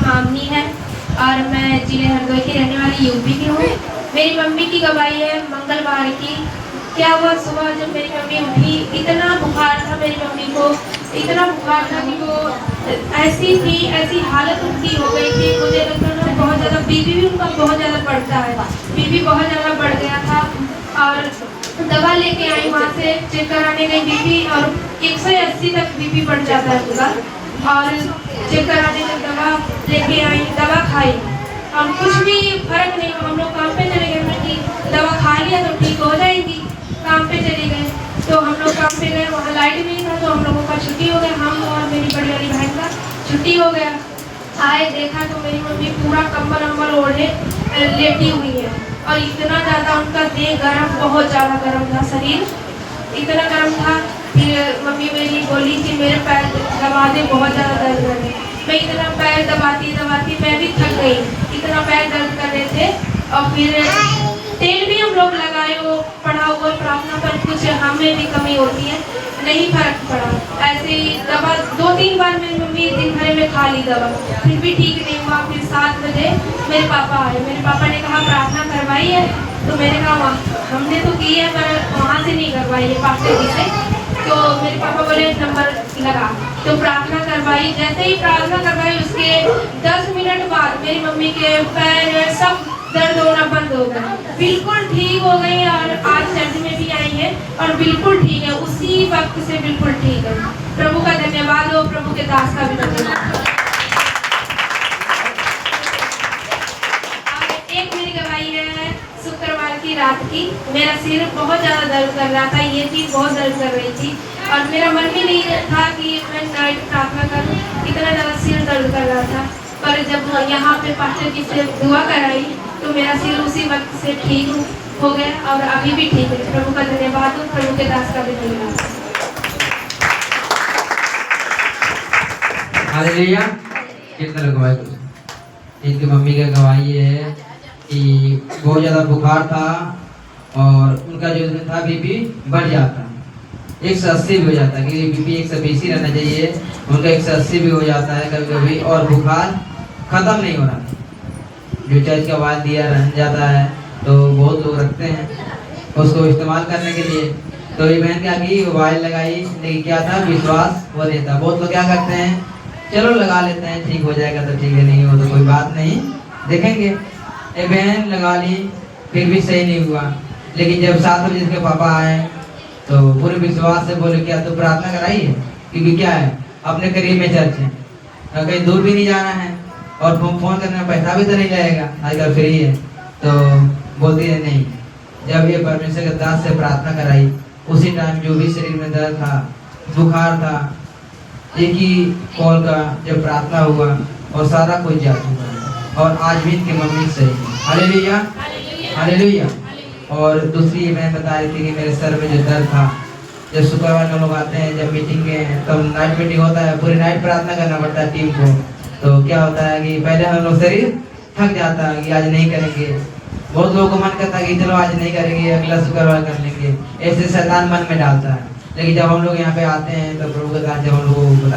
मामनी है और मैं जिले हरदोई की रहने वाली यूपी की हूँ। मेरी मम्मी की गवाही है मंगलवार की। क्या हुआ, सुबह जब मेरी मम्मी उठी, इतना बुखार था मेरी मम्मी को, इतना बुखार था कि वो ऐसी थी, ऐसी हालत उनकी हो गई थी। मुझे लगता था बहुत ज़्यादा बीपी भी उनका बहुत ज़्यादा बढ़ता है, बीपी बहुत ज़्यादा बढ़ गया था। और दवा लेके आई, वहाँ से चेक कराने गई, बीपी और 180 तक बीपी बढ़ जाता है पूरा। और चेक कराने में दवा लेके आई, दवा खाई, हम कुछ भी फर्क नहीं हुआ। हम लोग काम पे चले गए कि दवा खा लिया तो ठीक हो जाएगी, काम पे चले गए। तो हम लोग काम पे गए, वहाँ लाइट नहीं था तो हम लोगों का छुट्टी हो गया, हम और मेरी बड़ी वाली बहन का छुट्टी हो गया। आए देखा तो मेरी मम्मी पूरा कंबल अम्बल ओढ़े लेटी हुई है और इतना ज़्यादा उनका देह गर्म, बहुत ज़्यादा गर्म था, शरीर इतना गर्म था। फिर मम्मी मेरी बोली कि मेरे पैर दबा दे, बहुत ज़्यादा दर्द कर रहे। मैं इतना पैर दबाती दबाती मैं भी थक गई, इतना पैर दर्द कर रहे थे। और फिर तेल भी हम लोग लगाए, वो पढ़ा हुआ प्रार्थना पर कुछ हमें भी कमी होती है, नहीं फर्क पड़ा। ऐसे ही दवा 2-3 बार मेरी मम्मी दिन भर में खा ली दवा, फिर भी ठीक नहीं हुआ। फिर 7 बजे मेरे पापा आए, मेरे पापा ने कहा प्रार्थना करवाई है, तो मैंने कहा हमने तो की है पर वहाँ से नहीं करवाई है, पास्टर जी से। तो मेरे पापा बोले नंबर लगा, तो प्रार्थना करवाई। जैसे ही प्रार्थना करवाई उसके 10 मिनट बाद मेरी मम्मी के पैर सब दर्द होना बंद हो गया, बिल्कुल ठीक हो गई। और आज चर्च में भी आई है और बिल्कुल ठीक है, उसी वक्त से बिल्कुल ठीक है। प्रभु का धन्यवाद हो, प्रभु के दास का भी धन्यवाद। एक मेरी गवाही है शुक्रवार की रात की। मेरा सिर बहुत ज़्यादा दर्द कर रहा था, ये चीज़ बहुत दर्द कर रही थी और मेरा मन भी नहीं था कि मैं नाइट प्रार्थना करूं, इतना ज़्यादा सिर दर्द कर रहा था। पर जब यहाँ पे पास्टर जी से दुआ कराई तो मेरा सिर उसी वक्त से ठीक हो गया और अभी भी ठीक है। प्रभु का धन्यवाद हो, प्रभु के दास का भी धन्यवाद। हालेलुया। कितना गवाही इनकी मम्मी का गवाही है कि बहुत ज़्यादा बुखार था और उनका जो था बीपी बढ़ जाता, 180 भी हो जाता है, क्योंकि बीपी 120 ही रहना चाहिए, उनका 180 भी हो जाता है कभी कभी। और बुखार ख़त्म नहीं हो रहा, जो चर्च का आवाज़ दिया रह जाता है तो बहुत लोग रखते हैं उसको इस्तेमाल करने के लिए। तो ये बहन क्या की, मोबाइल लगाई, लेकिन क्या था, विश्वास वो नहीं था। बहुत लोग क्या करते हैं, चलो लगा लेते हैं, ठीक हो जाएगा तो ठीक है, नहीं हो तो कोई बात नहीं, देखेंगे। ये बहन लगा ली, फिर भी सही नहीं हुआ। लेकिन जब 7 बजे इसके पापा आए तो पूरे विश्वास से बोले क्या तो प्रार्थना कराई है, क्योंकि क्या है अपने करीब में चर्च है, कहीं दूर भी नहीं जाना है और फोन करने में पैसा भी तो नहीं लगेगा, आजकल फ्री है। तो बोलती है नहीं। जब ये परमेश्वर के दास से प्रार्थना कराई, उसी टाइम जो भी शरीर में दर्द था, बुखार था, एक ही कॉल का जब प्रार्थना हुआ और सारा कुछ जा चुका और आज भी इनकी मम्मी सही है। Hallelujah, hallelujah. और दूसरी मैं बता रही थी कि मेरे सर में जो दर्द था, जब शुक्रवार को लोग आते हैं, जब मीटिंग में तब नाइट मीटिंग होता है, पूरी नाइट प्रार्थना करना पड़ता है टीम को। तो क्या होता है कि पहले हम लोग शरीर थक जाता है कि आज नहीं करेंगे, बहुत लोगों को मन करता है कि चलो आज नहीं करेंगे, अगला शुक्रवार कर लेंगे, ऐसे शैतान मन में डालता है। लेकिन जब हम लोग यहाँ पे आते हैं तो प्रभु के दास जब हम लोग